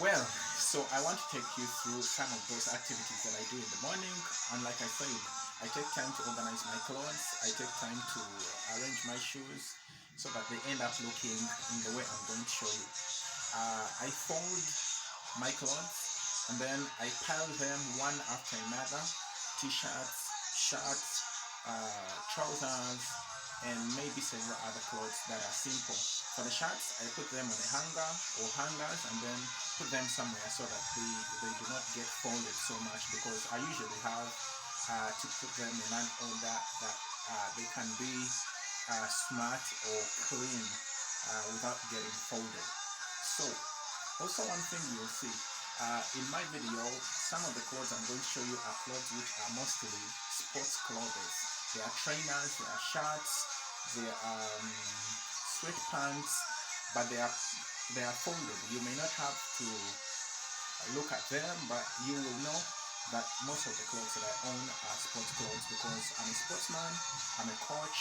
Well, so I want to take you through some of those activities that I do in the morning. And like I said, I take time to organize my clothes, I take time to arrange my shoes so that they end up looking in the way I'm going to show you. I fold my clothes and then I pile them one after another: t shirts, shirts, trousers, and maybe several other clothes that are simple. For the shirts, I put them on a hanger or hangers and then put them somewhere so that they do not get folded so much, because I usually have to put them in an order that they can be smart or clean without getting folded. So, also one thing you'll see in my video, some of the clothes I'm going to show you are clothes which are mostly sports clothes. They are trainers, they are shirts, they are sweatpants, but they are folded. You may not have to look at them, but you will know that most of the clothes that I own are sports clothes, because I'm a sportsman, I'm a coach.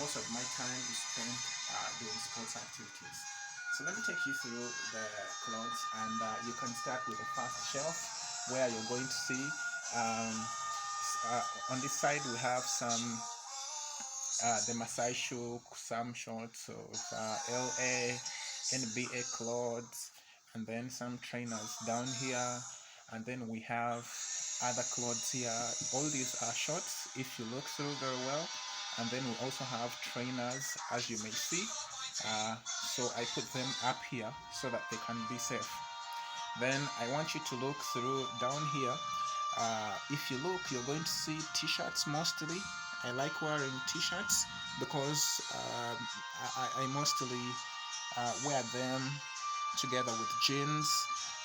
Most of my time is spent doing sports activities. So let me take you through the clothes, and you can start with the first shelf where you're going to see um, on this side we have some the Masai Shook, some shorts of LA, NBA clothes, and then some trainers down here, and then we have other clothes here. All these are shorts if you look through very well, and then we also have trainers, as you may see. So I put them up here so that they can be safe. Then I want you to look through down here. If you look, you're going to see t-shirts mostly. I like wearing t-shirts because I mostly wear them together with jeans,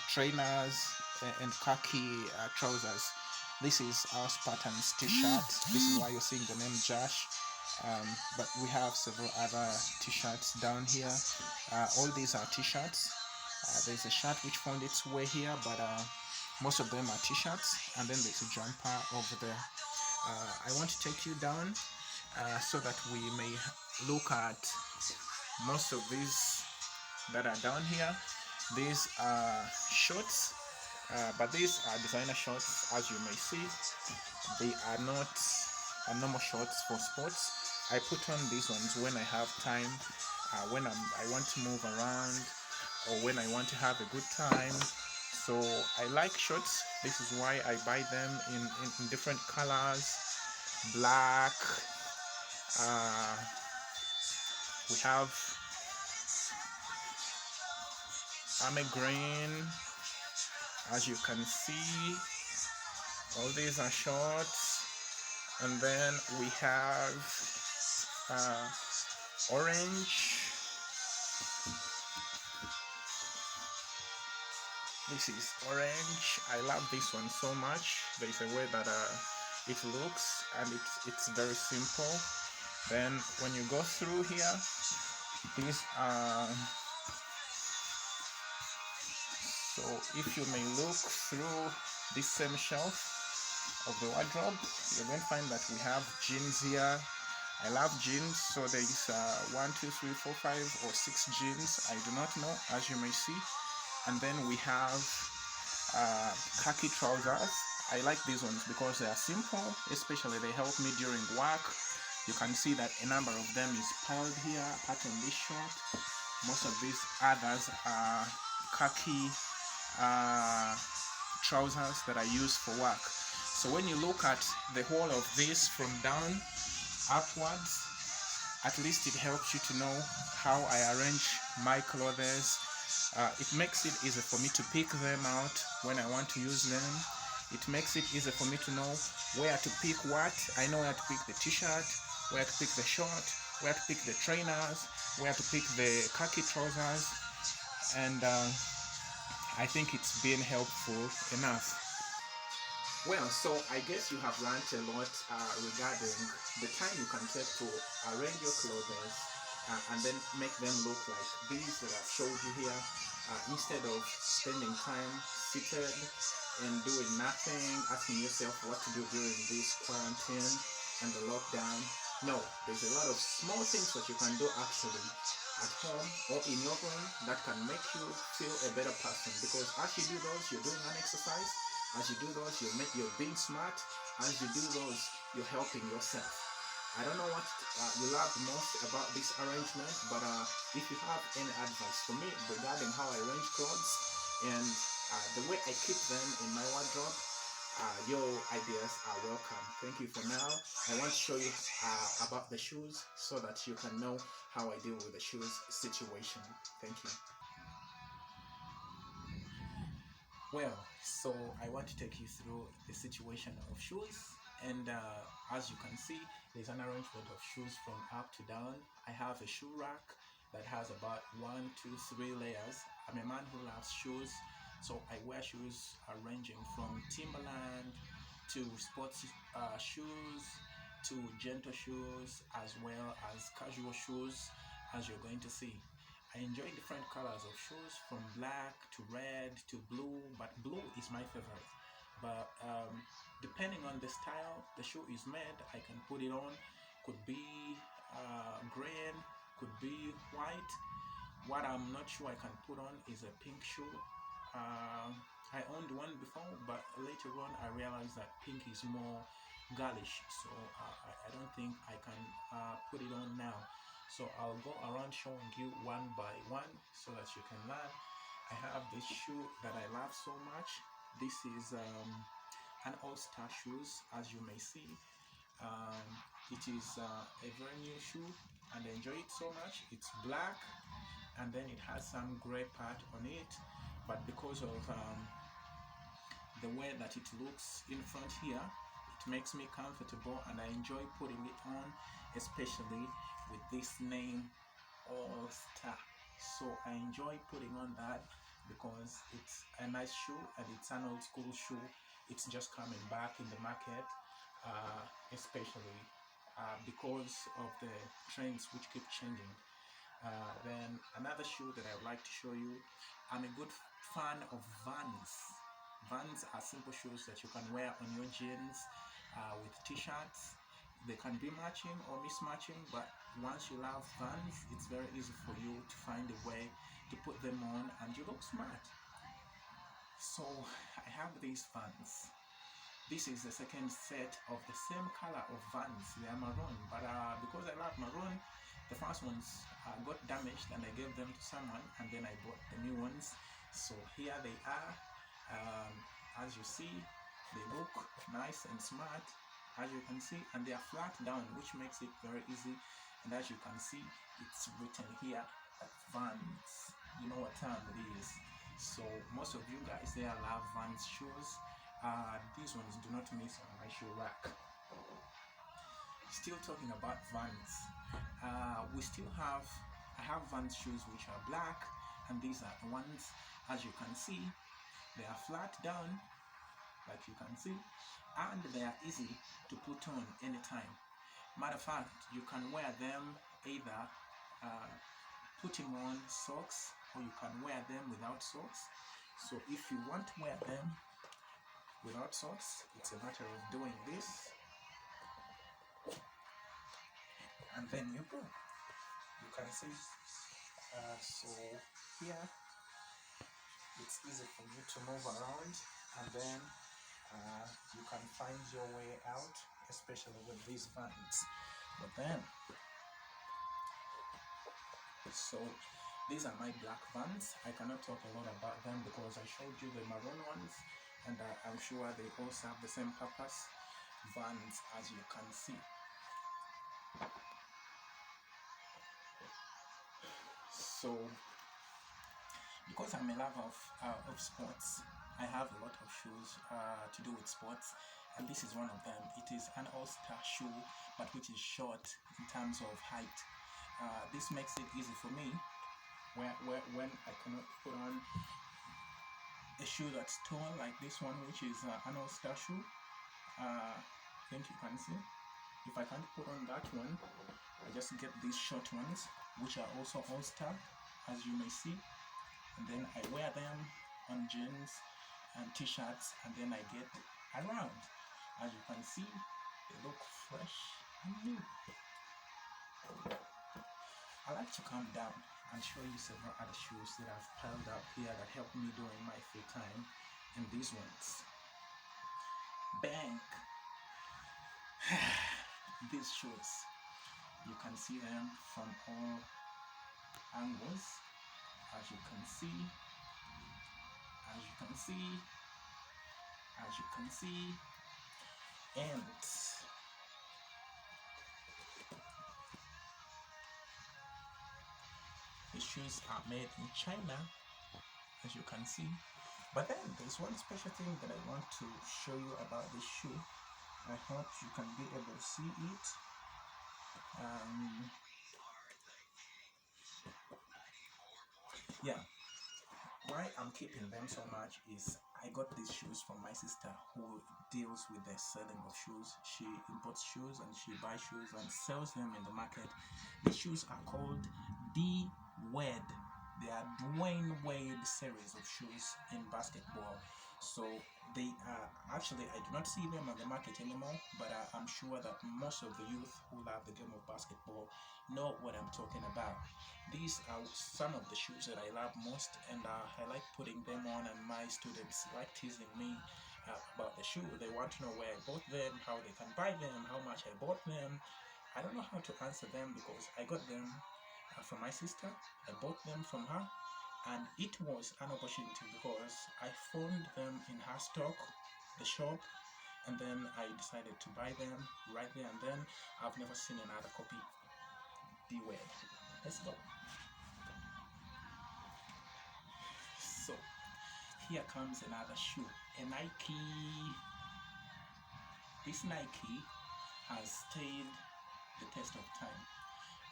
trainers, and khaki trousers. This is our Spartans t-shirt. This is why you're seeing the name Josh. But we have several other t-shirts down here. All these are t-shirts. There's a shirt which found its way here, but most of them are t-shirts, and then there's a jumper over there. I want to take you down so that we may look at most of these that are down here. These are shorts, but these are designer shorts, as you may see. They are not normal shorts for sports. I put on these ones when I have time, when I want to move around, or when I want to have a good time. So I like shorts. This is why I buy them in different colors: black, uh, we have army green, as you can see. All these are shorts, and then we have uh, orange. This is orange. I love this one so much. There is a way that it looks, and it's very simple. Then when you go through here, these are, so if you may look through this same shelf of the wardrobe, you're going to find that we have jeans here. I love jeans, so there is 1, 2, 3, 4, 5, or 6 jeans. I do not know, as you may see. And then we have khaki trousers. I like these ones because they are simple, especially they help me during work. You can see that a number of them is piled here, apart from this short. Most of these others are khaki trousers that I use for work. So when you look at the whole of this from down upwards, at least it helps you to know how I arrange my clothes. It makes it easy for me to pick them out when I want to use them. It makes it easy for me to know where to pick what. I know where to pick the t-shirt, where to pick the short, where to pick the trainers, where to pick the khaki trousers, and I think it's been helpful enough. Well, so I guess you have learned a lot regarding the time you can take to arrange your clothes and then make them look like these that I've showed you here, instead of spending time seated and doing nothing, asking yourself what to do during this quarantine and the lockdown. No, there's a lot of small things that you can do actually at home or in your room that can make you feel a better person. Because as you do those, you're doing an exercise. As you do those, you're being smart. As you do those, you're helping yourself. I don't know what you love most about this arrangement, but if you have any advice for me regarding how I arrange clothes and the way I keep them in my wardrobe, your ideas are welcome. Thank you for now. I want to show you about the shoes so that you can know how I deal with the shoes situation. Thank you. Well, so I want to take you through the situation of shoes, and as you can see, there's an arrangement of shoes from up to down. I have a shoe rack that has about 1, 2, 3 layers. I'm a man who loves shoes, so I wear shoes ranging from Timberland to sports shoes to gentle shoes as well as casual shoes, as you're going to see. I enjoy different colors of shoes from black to red to blue, but blue is my favorite. But depending on the style the shoe is made, I can put it on. Could be green, could be white. What I'm not sure I can put on is a pink shoe. I owned one before, but later on I realized that pink is more girlish, so I don't think I can put it on now. So I'll go around showing you one by one so that you can learn. I have this shoe that I love so much. This is an all-star shoes, as you may see. um, it is a very new shoe and I enjoy it so much. It's black and then it has some gray part on it, but because of the way that it looks in front here, it makes me comfortable and I enjoy putting it on, especially with this name All Star. So I enjoy putting on that because it's a nice shoe and it's an old school shoe. It's just coming back in the market, especially because of the trends which keep changing. Then another shoe that I would like to show you, I'm a good fan of Vans. Vans are simple shoes that you can wear on your jeans with t-shirts. They can be matching or mismatching, but once you love Vans, it's very easy for you to find a way to put them on and you look smart. So I have these Vans. This is the second set of the same color of Vans. They are maroon, but because I love maroon, the first ones got damaged and I gave them to someone and then I bought the new ones. So here they are. As you see, they look nice and smart, as you can see, and they are flat down, which makes it very easy. And as you can see, it's written here that Vans. You know what time it is. So most of you guys there love Vans shoes. These ones do not miss on my shoe rack. Still talking about Vans, I have Vans shoes which are black, and these are the ones. As you can see, they are flat down, like you can see, and they are easy to put on anytime. Matter of fact, you can wear them either putting on socks, or you can wear them without socks. So if you want to wear them without socks, it's a matter of doing this, and then you go. You can see. So here, it's easy for you to move around, and then you can find your way out, especially with these Vans. But then, so these are my black Vans. I cannot talk a lot about them because I showed you the maroon ones, and I'm sure they all serve the same purpose. Vans, as you can see. So because I'm a lover of sports, I have a lot of shoes to do with sports, and this is one of them. It is an all-star shoe, but which is short in terms of height. This makes it easy for me when I cannot put on a shoe that's tall like this one, which is an all-star shoe. I think you can see. If I can't put on that one, I just get these short ones, which are also all-star, as you may see, and then I wear them on jeans and t-shirts, and then I get around. As you can see, they look fresh and new. I like to come down and show you several other shoes that I've piled up here that help me during my free time. And these ones, bang! These shoes, you can see them from all angles, as you can see, as you can see, as you can see, and the shoes are made in China, as you can see. But then there's one special thing that I want to show you about this shoe. I hope you can be able to see it. Yeah, why I'm keeping them so much is I got these shoes from my sister who deals with the selling of shoes. She imports shoes and she buys shoes and sells them in the market. These shoes are called D-Wade. They are Dwayne Wade series of shoes in basketball. So they are actually, I do not see them on the market anymore, but I'm sure that most of the youth who love the game of basketball know what I'm talking about. These are some of the shoes that I love most, and I like putting them on, and my students like teasing me about the shoe. They want to know where I bought them, how they can buy them, how much I bought them. I don't know how to answer them because I got them from my sister. I bought them from her, and it was an opportunity because I found them in her stock, the shop, and then I decided to buy them right there and then. I've never seen another copy. D-Wade. Let's go. So here comes another shoe, a Nike. This Nike has stayed the test of time.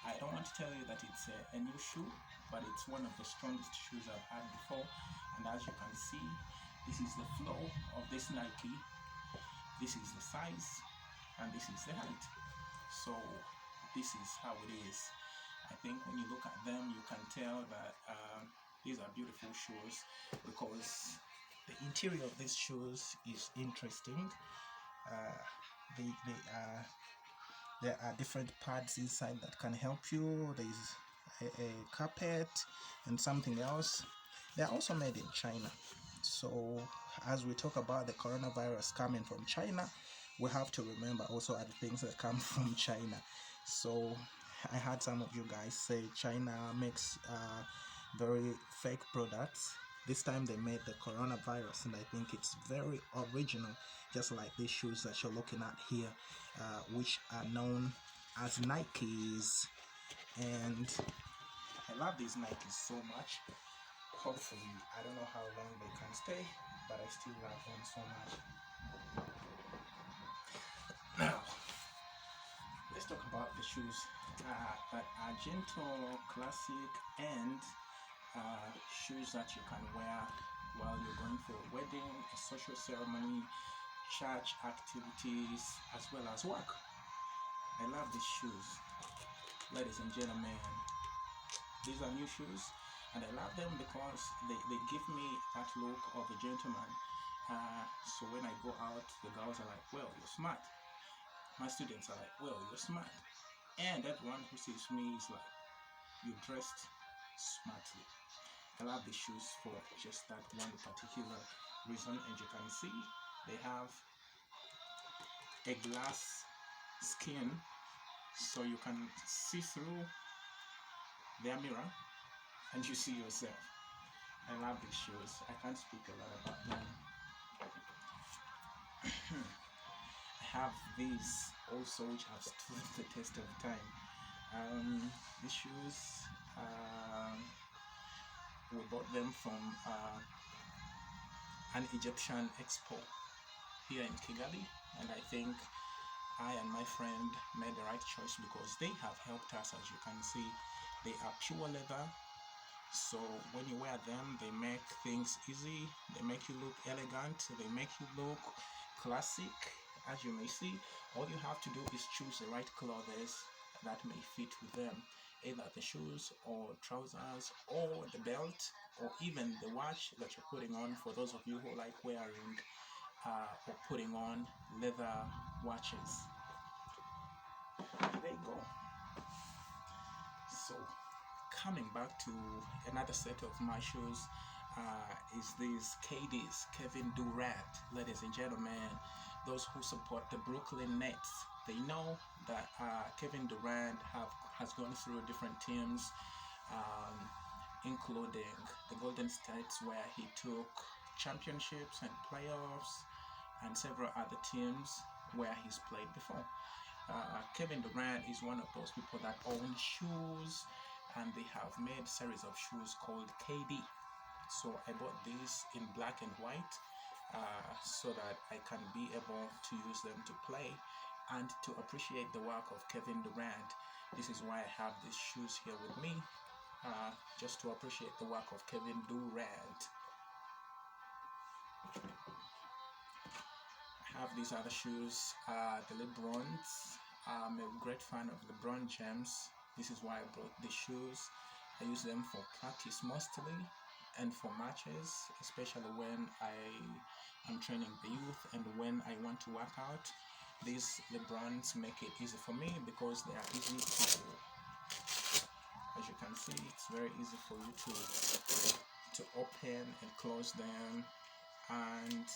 I don't want to tell you that it's a new shoe, but it's one of the strongest shoes I've had before. And as you can see, this is the flow of this Nike. This is the size, and this is the height. So this is how it is. I think when you look at them, you can tell that these are beautiful shoes because the interior of these shoes is interesting. There are different pads inside that can help you. There is a carpet and something else. They are also made in China. So as we talk about the coronavirus coming from China, we have to remember also other things that come from China. So I heard some of you guys say China makes very fake products. This time they made the coronavirus, and I think it's very original, just like these shoes that you're looking at here, which are known as Nikes. And I love these Nikes so much. Hopefully, I don't know how long they can stay, but I still love them so much. Now, let's talk about the shoes that are gentle, classic, and shoes that you can wear while you're going for a wedding, a social ceremony, church activities, as well as work. I love these shoes, ladies and gentlemen. These are new shoes, and I love them because they give me that look of a gentleman. So when I go out, the girls are like, well, you're smart. My students are like, well, you're smart. And everyone who sees me is like, you dressed smartly. I love the shoes for just that one particular reason. And you can see they have a glass skin, so you can see through their mirror and you see yourself. I love these shoes. I can't speak a lot about them. I have these also, which have stood the test of time. These shoes, we bought them from an Egyptian expo here in Kigali, and I think I and my friend made the right choice because they have helped us. As you can see, they are pure leather, so when you wear them, they make things easy, they make you look elegant, they make you look classic. As you may see, all you have to do is choose the right clothes that may fit with them, either the shoes or trousers or the belt or even the watch that you're putting on, for those of you who like wearing or putting on leather watches. There you go. So coming back to another set of my shoes, is these KDs, Kevin Durant. Ladies and gentlemen, those who support the Brooklyn Nets, they know that Kevin Durant has gone through different teams, um, including the Golden States, where he took championships and playoffs, and several other teams where he's played before. Kevin Durant is one of those people that own shoes, and they have made series of shoes called KD. So I bought these in black and white, so that I can be able to use them to play and to appreciate the work of Kevin Durant. This is why I have these shoes here with me, just to appreciate the work of Kevin Durant. I have these other shoes, the LeBrons. I'm a great fan of LeBron James. This is why I brought the shoes. I use them for practice mostly and for matches, especially when I am training the youth and when I want to work out. These LeBrons make it easy for me because they are easy to, as you can see, it's very easy for you to open and close them, and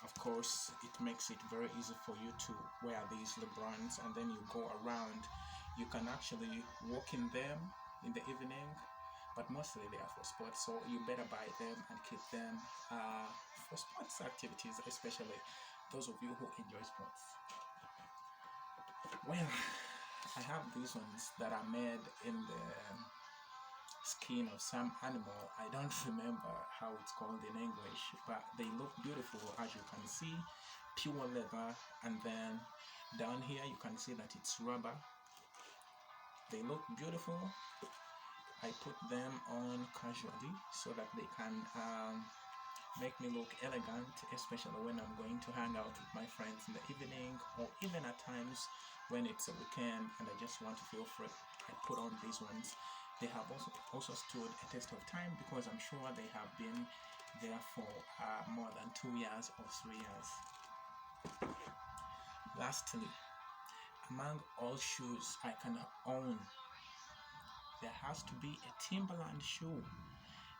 of course it makes it very easy for you to wear these LeBrons, and then you go around. You can actually walk in them in the evening, but mostly they are for sports, so you better buy them and keep them for sports activities, especially those of you who enjoy sports. Well, I have these ones that are made in the skin of some animal. I don't remember how it's called in English, but they look beautiful, as you can see. Pure leather, and then down here you can see that it's rubber. They look beautiful. I put them on casually so that they can make me look elegant, especially when I'm going to hang out with my friends in the evening, or even at times when it's a weekend and I just want to feel free. I put on these ones. They have also stood a test of time because I'm sure they have been there for more than 2 years or 3 years. Lastly, among all shoes I can own, there has to be a Timberland shoe.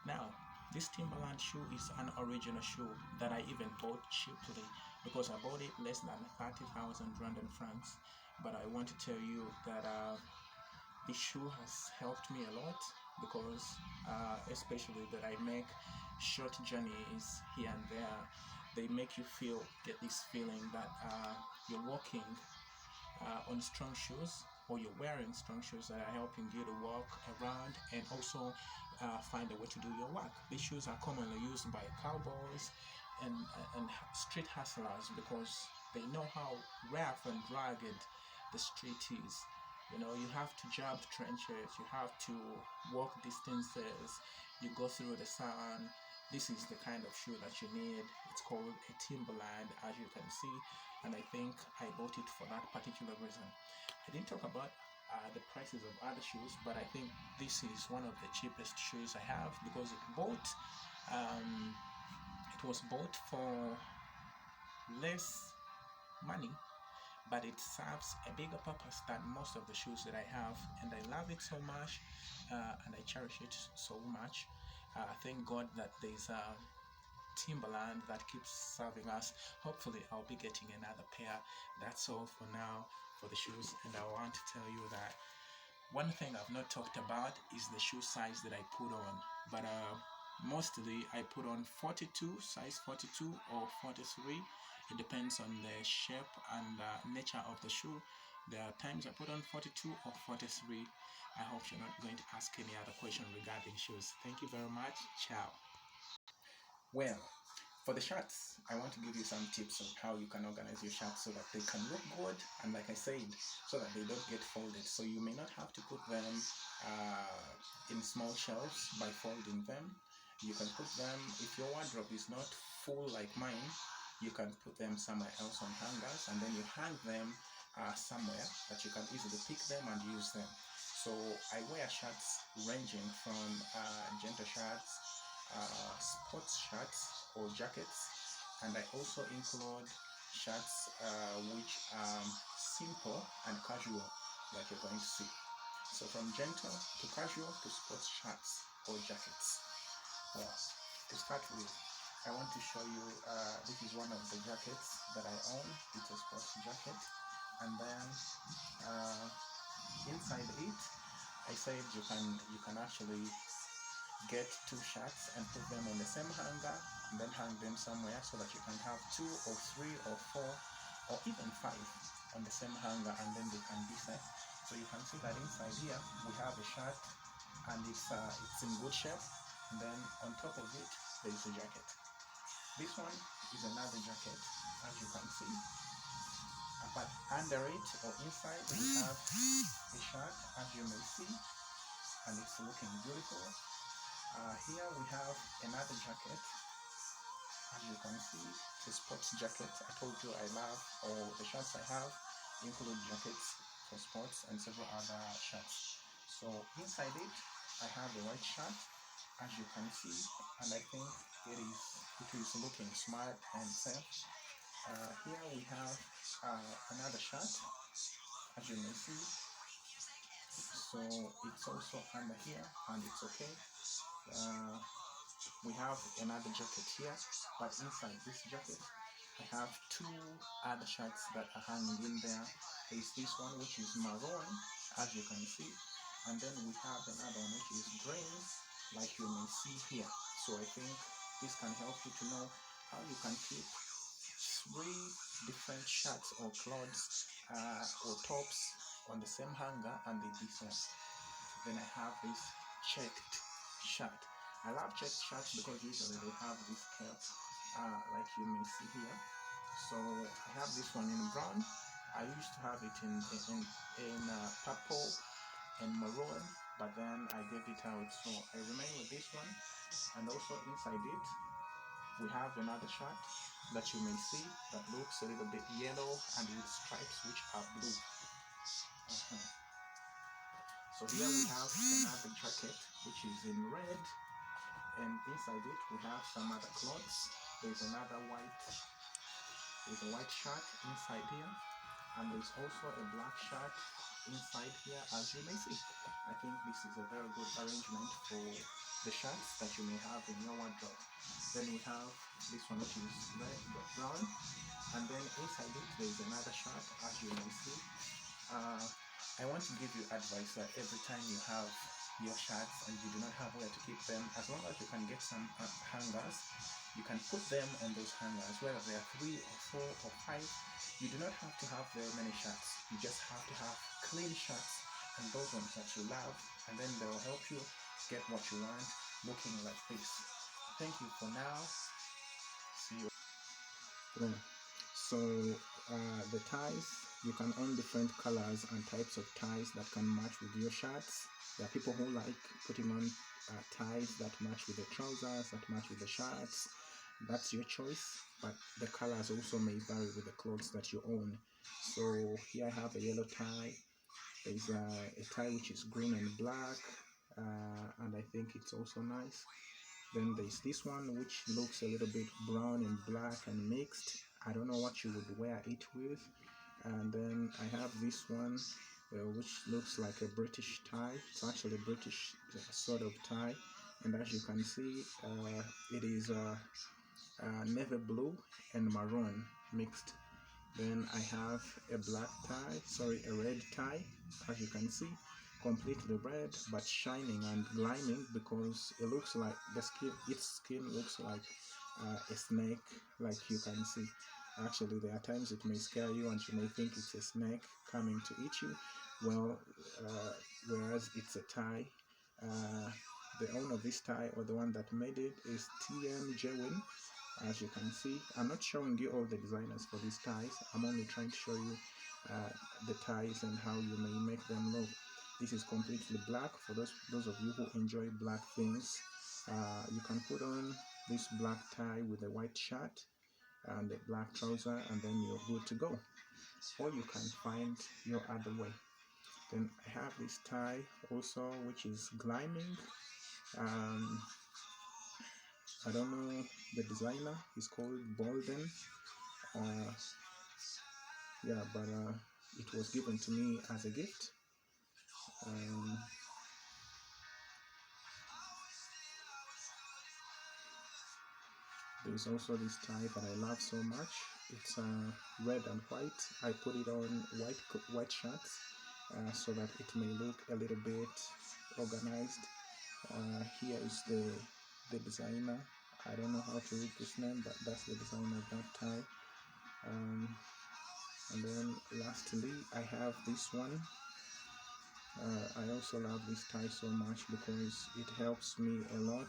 Now, this Timberland shoe is an original shoe that I even bought cheaply because I bought it less than 30,000 Rwandan francs. But I want to tell you that this shoe has helped me a lot because especially that I make short journeys here and there. They make you get this feeling that you're walking on strong shoes, or you're wearing strong shoes that are helping you to walk around and also find a way to do your work. These shoes are commonly used by cowboys and street hustlers because they know how rough and rugged the street is. You know, you have to jump trenches, you have to walk distances, you go through the sun. This is the kind of shoe that you need. It's called a Timberland, as you can see, and I think I bought it for that particular reason. I didn't talk about the prices of other shoes, but I think this is one of the cheapest shoes I have because it was bought for less money, but it serves a bigger purpose than most of the shoes that I have, and I love it so much, and I cherish it so much. Thank God that there's a Timberland that keeps serving us. Hopefully I'll be getting another pair. That's all for now for the shoes, and I want to tell you that one thing I've not talked about is the shoe size that I put on, but mostly I put on 42, size 42 or 43. It depends on the shape and nature of the shoe. There are times I put on 42 or 43. I hope you're not going to ask any other question regarding shoes. Thank you very much. Ciao. Well, for the shirts, I want to give you some tips on how you can organize your shirts so that they can look good, and like I said, so that they don't get folded. So you may not have to put them in small shelves by folding them. You can put them, if your wardrobe is not full like mine, you can put them somewhere else on hangers, and then you hang them somewhere that you can easily pick them and use them. So I wear shirts ranging from gentle shirts, sports shirts or jackets, and I also include shirts which are simple and casual, like you're going to see. So from gentle to casual to sports shirts or jackets. Well, to start with, I want to show you, this is one of the jackets that I own. It's a sports jacket. And then inside it, I said you can actually get two shirts and put them on the same hanger and then hang them somewhere so that you can have 2 or 3 or 4 or even 5 on the same hanger, and then they can be set. So you can see that inside here we have a shirt and it's in good shape, and then on top of it there is a jacket. This one is another jacket, as you can see, but under it or inside we have a shirt, as you may see, and it's looking beautiful. Here we have another jacket, as you can see. It's a sports jacket. I told you I love all the shirts I have include jackets for sports and several other shirts. So inside it I have a white shirt, as you can see, and I think it is looking smart and safe. Here we have another shirt, as you may see. So it's also under here and it's okay. We have another jacket here, but inside this jacket I have 2 other shirts that are hanging in there. There is this one which is maroon, as you can see, and then we have another one which is green, like you may see here. So I think this can help you to know how you can keep 3 different shirts or clothes or tops on the same hanger and this one. Then I have this checked shirt. I love checked shirts because usually they have this cap, like you may see here. So I have this one in brown. I used to have it in purple and maroon, but then I gave it out, so I remain with this one. And also inside it we have another shirt that you may see that looks a little bit yellow and with stripes which are blue. So here we have another jacket which is in red, and inside it we have some other clothes. There's a white shirt inside here, and there's also a black shirt inside here, as you may see. I think this is a very good arrangement for the shirts that you may have in your wardrobe. Then we have this one which is red but brown, and then inside it there is another shirt, as you may see. I want to give you advice that every time you have your shirts and you do not have where to keep them, as long as you can get some hangers, you can put them on those hangers, whether they are 3 or 4 or 5. You do not have to have very many shirts. You just have to have clean shirts and those ones that you love, and then they will help you get what you want looking like this. Thank you for now. See you. Yeah. So the ties, you can own different colors and types of ties that can match with your shirts. There are people who like putting on ties that match with the trousers, that match with the shirts. That's your choice, but the colors also may vary with the clothes that you own. So here I have a yellow tie. There's a tie which is green and black, and I think it's also nice. Then there's this one which looks a little bit brown and black and mixed. I don't know what you would wear it with. And then I have this one which looks like a British tie. It's actually a British sort of tie, and as you can see, it is navy blue and maroon mixed. Then I have a black tie, sorry, a red tie, as you can see, completely red but shining and gleaming, because it looks like its skin looks like a snake, like you can see. Actually, there are times it may scare you and you may think it's a snake coming to eat you. Well, whereas it's a tie. The owner of this tie, or the one that made it, is TM Jewin. As you can see, I'm not showing you all the designers for these ties. I'm only trying to show you the ties and how you may make them look. This is completely black. For those of you who enjoy black things, you can put on this black tie with a white shirt and a black trouser, and then you're good to go. Or you can find your other way. Then I have this tie also, which is gleaming. I don't know the designer. He's called Bolden. Yeah, but it was given to me as a gift. Um, there's also this tie that I love so much. It's red and white. I put it on white shirts so that it may look a little bit organized. Here is the designer. I don't know how to read this name, but that's the designer of that tie. And then lastly, I have this one. I also love this tie so much because it helps me a lot.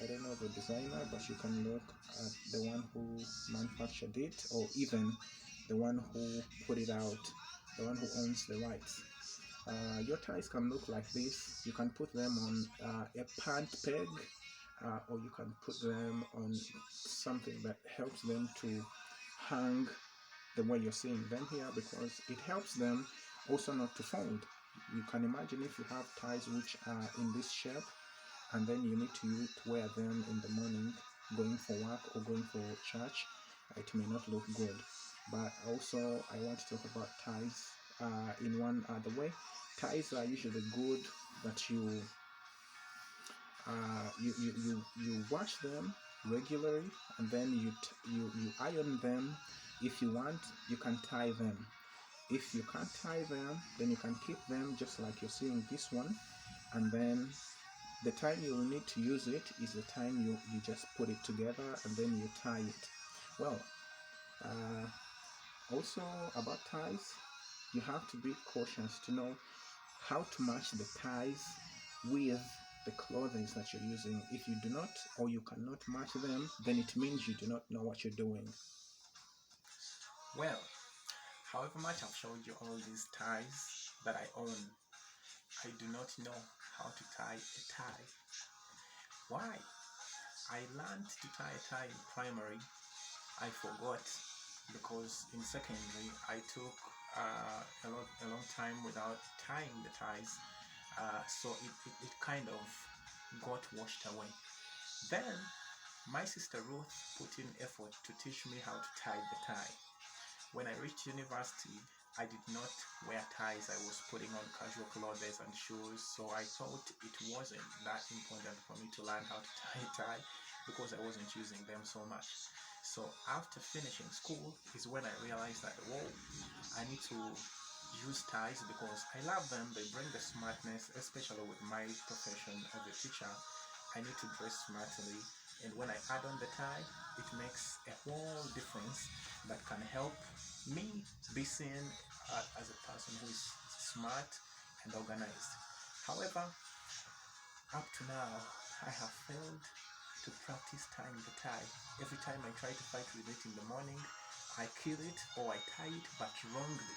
I don't know the designer, but you can look at the one who manufactured it, or even the one who put it out, the one who owns the rights. Your ties can look like this. You can put them on a pant peg, or you can put them on something that helps them to hang the way you're seeing them here, because it helps them also not to fold. You can imagine if you have ties which are in this shape, and then you need to wear them in the morning going for work or going for church, it may not look good. But also I want to talk about ties in one other way. Ties are usually good that you wash them regularly, and then you iron them. If you want, you can tie them. If you can't tie them, then you can keep them just like you're seeing this one, and then the time you will need to use it is the time you just put it together and then you tie it. Well, also about ties, you have to be cautious to know how to match the ties with the clothing that you're using. If you do not, or you cannot match them, then it means you do not know what you're doing. Well, however much I've showed you all these ties that I own, I do not know how to tie a tie. Why? I learned to tie a tie in primary. I forgot because in secondary I took a long time without tying the ties, so it kind of got washed away. Then my sister Ruth put in effort to teach me how to tie the tie. When I reached university, I did not wear ties. I was putting on casual clothes and shoes, so I thought it wasn't that important for me to learn how to tie a tie because I wasn't using them so much. So after finishing school is when I realized that, whoa, I need to use ties because I love them. They bring the smartness, especially with my profession as a teacher. I need to dress smartly, and when I add on the tie, it makes a whole difference that can help me be seen as a person who is smart and organized. However, up to now, I have failed to practice tying the tie. Every time I try to fight with it in the morning, I kill it or I tie it but wrongly.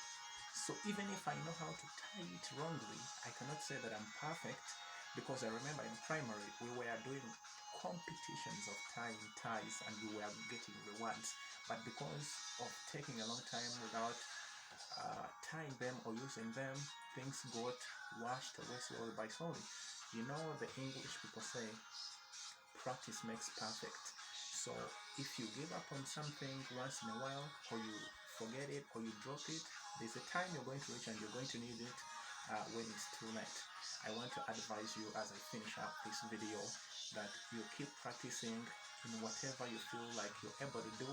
So even if I know how to tie it wrongly, I cannot say that I'm perfect, because I remember in primary we were doing competitions of tying ties and we were getting rewards. But because of taking a long time without tying them or using them, things got washed away slowly by slowly. You know, the English people say practice makes perfect. So if you give up on something once in a while, or you forget it, or you drop it, there's a time you're going to reach and you're going to need it when it's too late. I want to advise you as I finish up this video that you keep practicing in whatever you feel like you're able to do.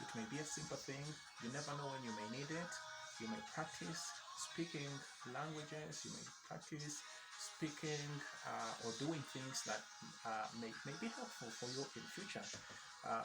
It may be a simple thing, you never know when you may need it. You may practice speaking languages, you may practice speaking or doing things that may be helpful for you in future.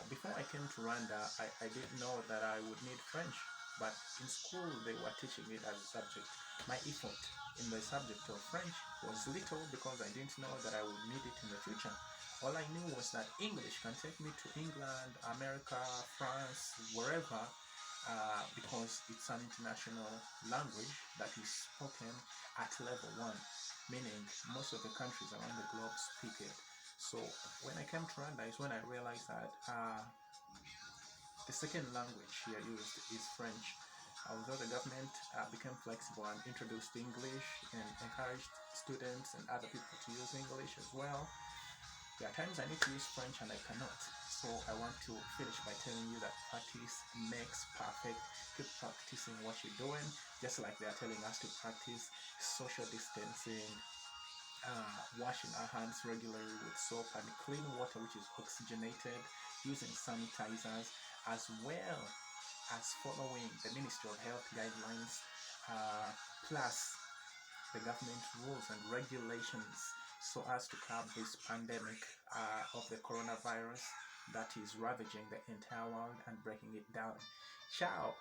Before I came to Rwanda, I didn't know that I would need French, but in school they were teaching it as a subject. My effort in the subject of French was little because I didn't know that I would need it in the future. All I knew was that English can take me to England, America, France, wherever, because it's an international language that is spoken at level 1, meaning most of the countries around the globe speak it. So when I came to Rwanda is when I realized that the second language here used is French. Although the government became flexible and introduced English and encouraged students and other people to use English as well, there are times I need to use French and I cannot. So I want to finish by telling you that practice makes perfect. Keep practicing what you're doing, just like they are telling us to practice social distancing, washing our hands regularly with soap and clean water which is oxygenated, using sanitizers, as well as following the Ministry of Health guidelines, plus the government rules and regulations, so as to curb this pandemic of the coronavirus that is ravaging the entire world and breaking it down. Ciao.